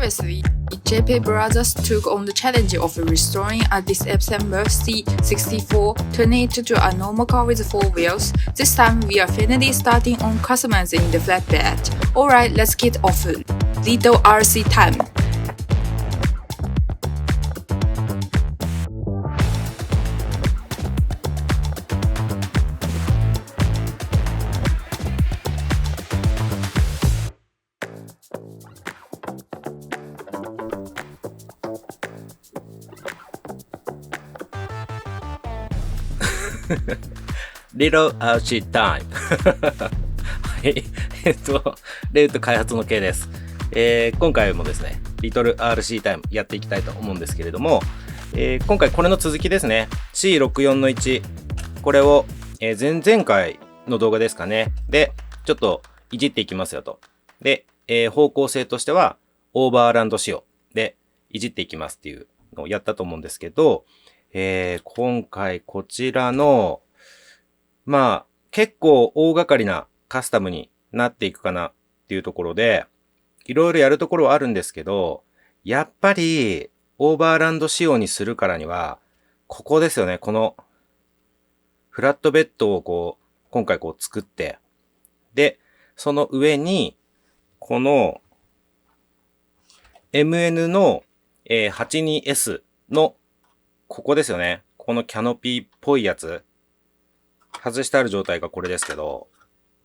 Previously, JP Brothers took on the challenge of restoring a December C64 turned to a normal car with 4 wheels. This time we are finally starting on customizing the flatbed. Alright, let's get off. Little RC time. Little RC Time はい、レウト開発の K です。今回もですね、Little RC Time やっていきたいと思うんですけれども、今回これの続きですね、C64 の1、これを、前々回の動画ですかね、で、ちょっといじっていきますよと。で、方向性としては、オーバーランド仕様でいじっていきますっていうのをやったと思うんですけど、今回こちらの、まあ、結構大掛かりなカスタムになっていくかなっていうところで、いろいろやるところはあるんですけど、やっぱりオーバーランド仕様にするからには、ここですよね、このフラットベッドを今回作って、で、その上に、この MN の 82S のここですよね。このキャノピーっぽいやつ。外してある状態がこれですけど、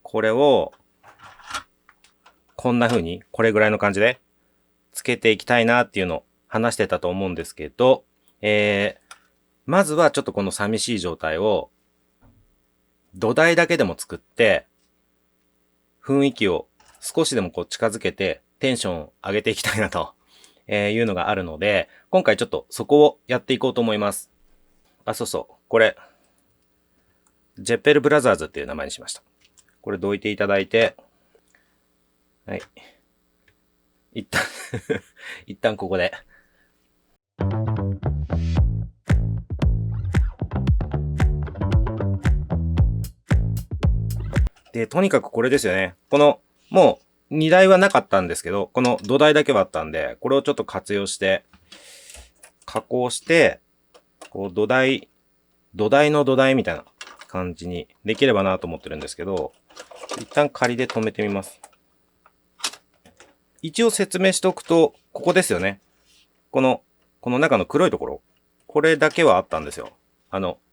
これを、こんな風に、これぐらいの感じで、つけていきたいなっていうのを話してたと思うんですけど、まずはちょっとこの寂しい状態を、土台だけでも作って、雰囲気を少しでも近づけて、テンションを上げていきたいなと。いうのがあるので、今回ちょっとそこをやっていこうと思います。そうそう。これ、ジェペルブラザーズっていう名前にしました。これどいていただいて、はい。一旦一旦ここで。で、とにかくこれですよね。この、もう、荷台はなかったんですけど、この土台だけはあったんで、これをちょっと活用して、加工して、土台の土台みたいな感じにできればなと思ってるんですけど、一旦仮で止めてみます。一応説明しておくと、ここですよね。この中の黒いところ。これだけはあったんですよ。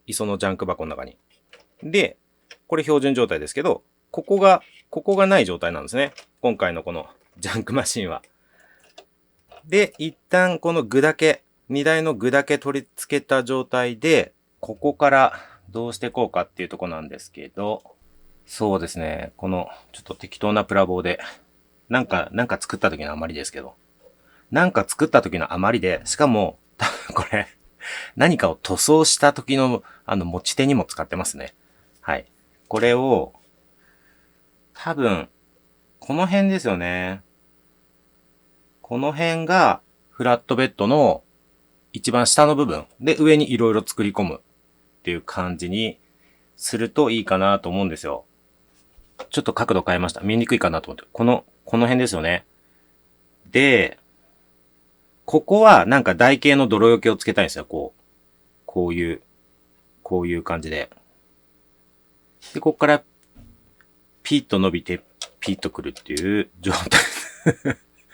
磯のジャンク箱の中に。で、これ標準状態ですけど、ここがない状態なんですね。今回のこのジャンクマシンは。で、一旦この具だけ、荷台の具だけ取り付けた状態で、ここからどうしていこうかっていうとこなんですけど、そうですね、このちょっと適当なプラ棒で、なんか作った時の余りですけど、なんか作った時の余りで、しかも、多分これ、何かを塗装した時の持ち手にも使ってますね。はい。これを、多分、この辺ですよね。この辺がフラットベッドの一番下の部分で上にいろいろ作り込むっていう感じにするといいかなと思うんですよ。ちょっと角度変えました。見にくいかなと思って。この辺ですよね。で、ここはなんか台形の泥除けをつけたいんですよ。こういう感じで。で、ここからピッと伸びてピッとくるっていう状態。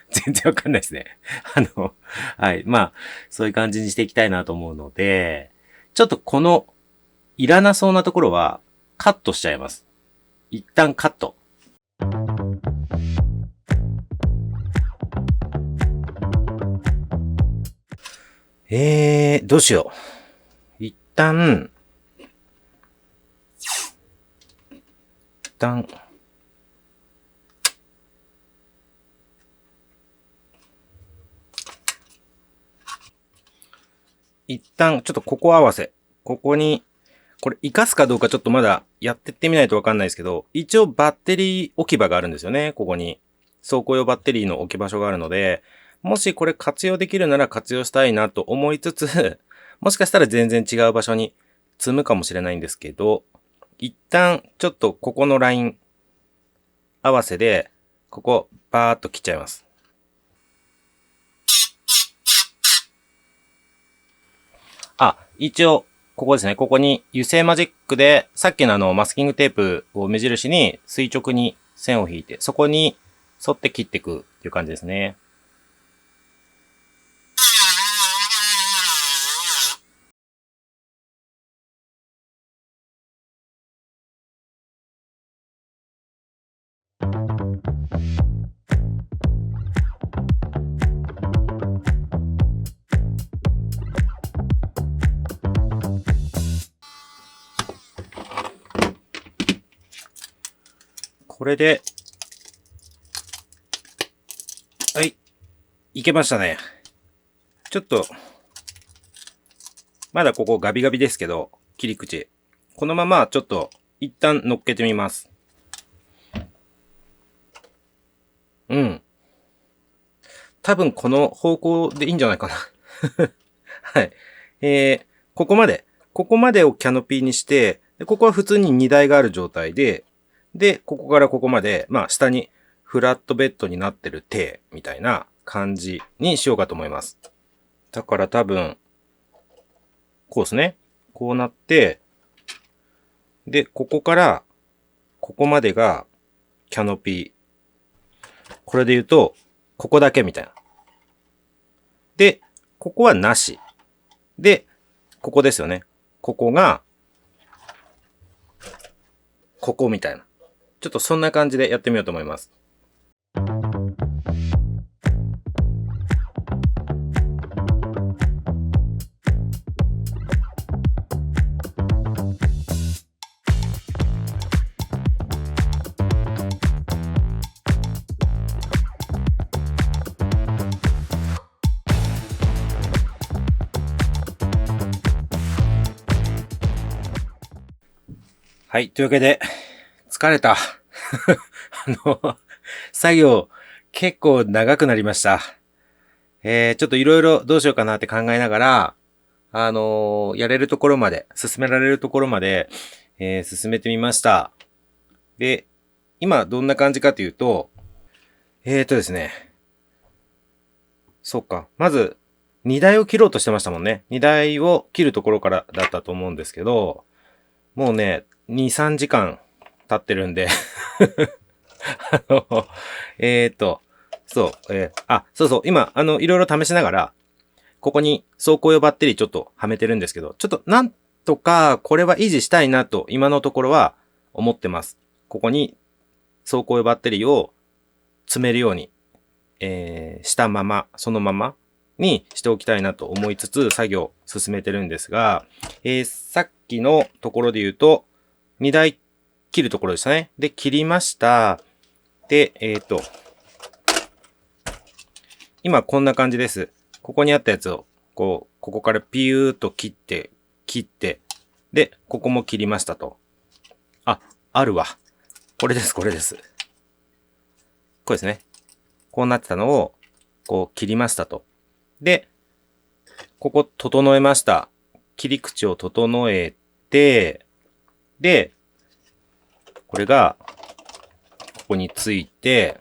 全然わかんないですね。はい。まあ、そういう感じにしていきたいなと思うので、ちょっとこの、いらなそうなところは、カットしちゃいます。一旦カット。どうしよう。一旦、ちょっとここ合わせ。ここに、これ活かすかどうかちょっとまだやってってみないとわかんないですけど、一応バッテリー置き場があるんですよね、ここに。走行用バッテリーの置き場所があるので、もしこれ活用できるなら活用したいなと思いつつ、もしかしたら全然違う場所に積むかもしれないんですけど、一旦ちょっとここのライン合わせで、ここバーっと切っちゃいます。一応、ここですね。ここに油性マジックで、さっきのマスキングテープを目印に垂直に線を引いて、そこに沿って切っていくっていう感じですね。これで、はい、いけましたね。ちょっと、まだここガビガビですけど、切り口。このままちょっと一旦乗っけてみます。うん。多分この方向でいいんじゃないかな。はい。ここまでをキャノピーにして、でここは普通に荷台がある状態で、で、ここからここまで、まあ下にフラットベッドになってる体みたいな感じにしようかと思います。だから多分、こうですね。こうなって、で、ここから、ここまでが、キャノピー。これで言うと、ここだけみたいな。で、ここはなし。で、ここですよね。ここが、ここみたいな。ちょっとそんな感じでやってみようと思います。はい。というわけで、疲れた。作業、結構長くなりました。ちょっといろいろどうしようかなって考えながら、やれるところまで、進められるところまで、進めてみました。で、今どんな感じかというと、ですね。そっか。まず、荷台を切ろうとしてましたもんね。荷台を切るところからだったと思うんですけど、もうね、2、3時間経ってるんであの、そう、そうそう、今、いろいろ試しながら、ここに走行用バッテリーちょっとはめてるんですけど、ちょっとなんとかこれは維持したいなと今のところは思ってます。ここに走行用バッテリーを詰めるように、したまま、そのままにしておきたいなと思いつつ作業を進めてるんですが、さっきのところで言うと、荷台切るところでしたね。で、切りました。で、今こんな感じです。ここにあったやつを、ここからピューっと切って、で、ここも切りましたと。あるわ。これです。これですね。こうなってたのを、こう切りましたと。で、ここ整えました。切り口を整えて、で、これが、ここについて、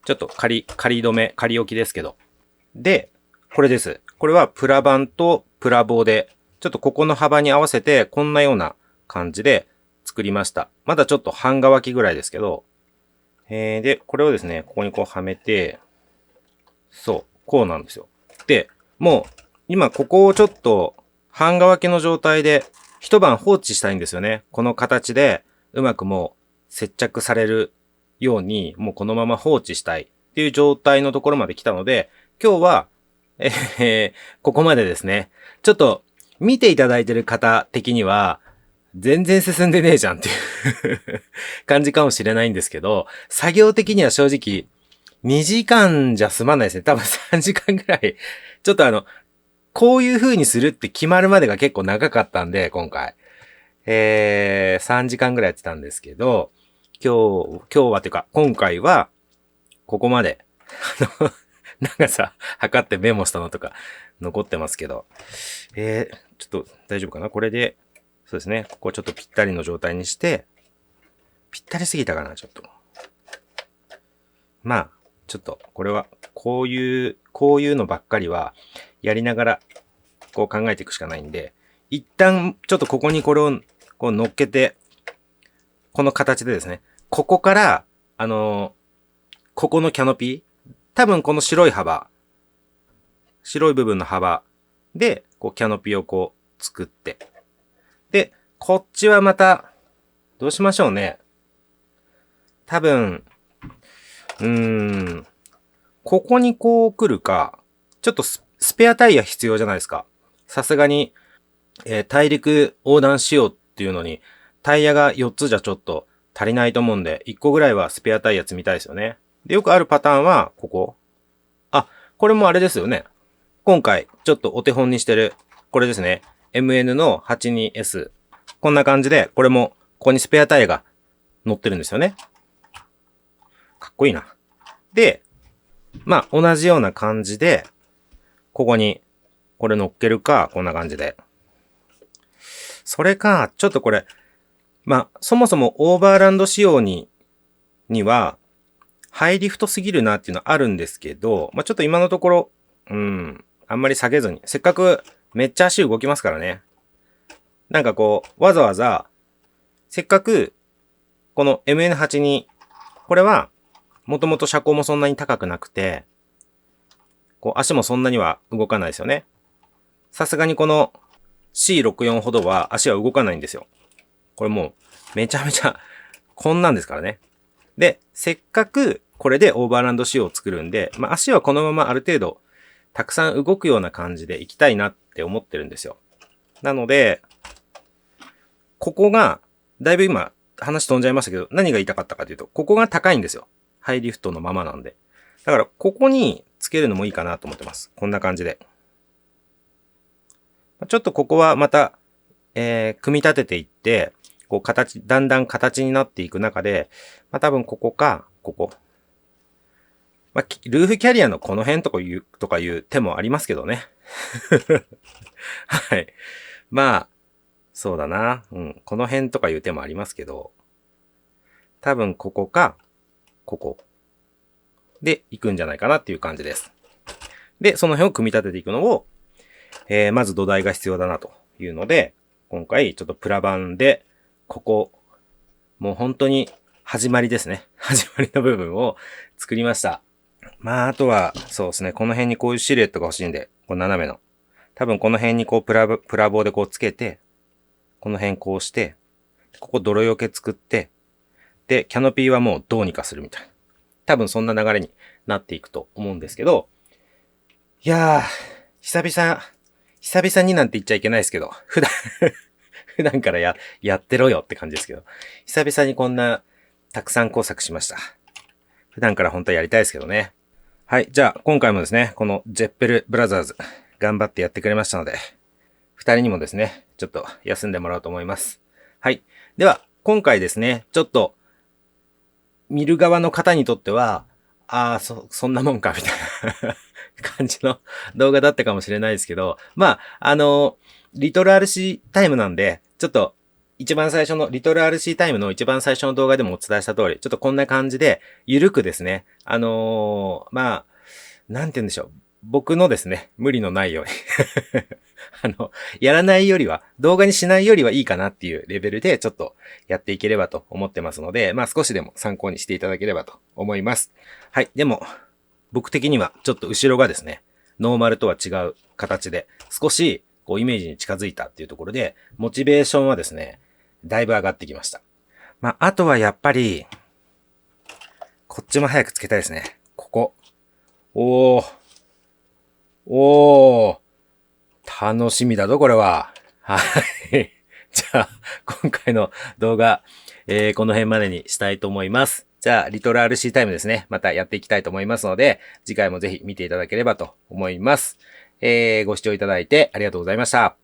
ちょっと仮置きですけど。で、これです。これはプラ板とプラ棒で、ちょっとここの幅に合わせて、こんなような感じで作りました。まだちょっと半乾きぐらいですけど、で、これをですね、ここにこうはめて、そう、こうなんですよ。で、もう、今ここをちょっと半乾きの状態で一晩放置したいんですよね。この形でうまくもう接着されるように、もうこのまま放置したいっていう状態のところまで来たので、今日は、ここまでですね。ちょっと見ていただいてる方的には、全然進んでねえじゃんっていう感じかもしれないんですけど、作業的には正直2時間じゃ済まないですね。多分3時間ぐらい。ちょっとこういう風にするって決まるまでが結構長かったんで、今回。3時間ぐらいやってたんですけど、今日はというか、今回は、ここまで、長さ測ってメモしたのとか残ってますけど、ちょっと大丈夫かなこれで、そうですね。ここちょっとぴったりの状態にして、ぴったりすぎたかなちょっと。まあ、ちょっと、これは、こういうのばっかりは、やりながら、こう考えていくしかないんで、一旦、ちょっとここにこれをこう乗っけて、この形でですね、ここから、ここのキャノピー、多分この白い部分の幅で、こうキャノピーをこう作って。で、こっちはまた、どうしましょうね。多分、ここにこう来るか、ちょっとスペアタイヤ必要じゃないですか。さすがに、大陸横断しようっていうのに、タイヤが4つじゃちょっと足りないと思うんで、1個ぐらいはスペアタイヤ積みたいですよね。で、よくあるパターンは、ここ。あ、これもあれですよね。今回、ちょっとお手本にしてる、これですね。MN の 82S。こんな感じで、これも、ここにスペアタイヤが乗ってるんですよね。かっこいいな。で、まあ、同じような感じで、ここに、これ乗っけるか、こんな感じで。それか、ちょっとこれ、まあ、そもそもオーバーランド仕様には、ハイリフトすぎるなっていうのはあるんですけど、まあ、ちょっと今のところ、あんまり下げずに、せっかくめっちゃ足動きますからね。なんかこう、わざわざ、せっかく、この MN82、これは、もともと車高もそんなに高くなくて、こう足もそんなには動かないですよね。さすがにこの C64 ほどは足は動かないんですよ。これもうめちゃめちゃこんなんですからね。で、せっかくこれでオーバーランド仕様を作るんで、まあ足はこのままある程度たくさん動くような感じで行きたいなって思ってるんですよ。なので、ここが、だいぶ今話飛んじゃいましたけど、何が言いたかったかというと、ここが高いんですよ。ハイリフトのままなんで。だから、ここにつけるのもいいかなと思ってます。こんな感じで。ちょっとここはまた、組み立てていって、こうだんだん形になっていく中で、まあ多分ここか、ここ。まあ、ルーフキャリアのこの辺とかいう手もありますけどね。はい。まあ、そうだな。この辺とかいう手もありますけど、多分ここか、ここ。で、行くんじゃないかなっていう感じです。で、その辺を組み立てていくのを、まず土台が必要だなというので、今回ちょっとプラ板で、ここ、もう本当に始まりですね。始まりの部分を作りました。まあ、あとは、そうですね、この辺にこういうシルエットが欲しいんで、こう斜めの。多分この辺にこうプラ棒でこうつけて、この辺こうして、ここ泥よけ作って、で、キャノピーはもうどうにかするみたいな。多分そんな流れになっていくと思うんですけど、いやー、久々になんて言っちゃいけないですけど、普段からやってろよって感じですけど、久々にこんなたくさん工作しました。普段から本当はやりたいですけどね。はい、じゃあ今回もですね、このジェッペルブラザーズ頑張ってやってくれましたので、二人にもですね、ちょっと休んでもらおうと思います。はい。では、今回ですね、ちょっと見る側の方にとっては、そんなもんかみたいな感じの動画だったかもしれないですけど、まあ、リトル RC タイムなんで、ちょっと一番最初の、リトル RC タイムの一番最初の動画でもお伝えした通り、ちょっとこんな感じで、ゆるくですね、まあ、なんて言うんでしょう。僕のですね、無理のないようにやらないよりは、動画にしないよりはいいかなっていうレベルでちょっとやっていければと思ってますので、まあ少しでも参考にしていただければと思います。はい。でも、僕的にはちょっと後ろがですね、ノーマルとは違う形で、少しこうイメージに近づいたっていうところで、モチベーションはですね、だいぶ上がってきました。まあ、あとはやっぱり、こっちも早くつけたいですね。ここ。おー。楽しみだぞ、これは。はい。じゃあ、今回の動画、この辺までにしたいと思います。じゃあ、リトル RC タイムですね。またやっていきたいと思いますので、次回もぜひ見ていただければと思います。ご視聴いただいてありがとうございました。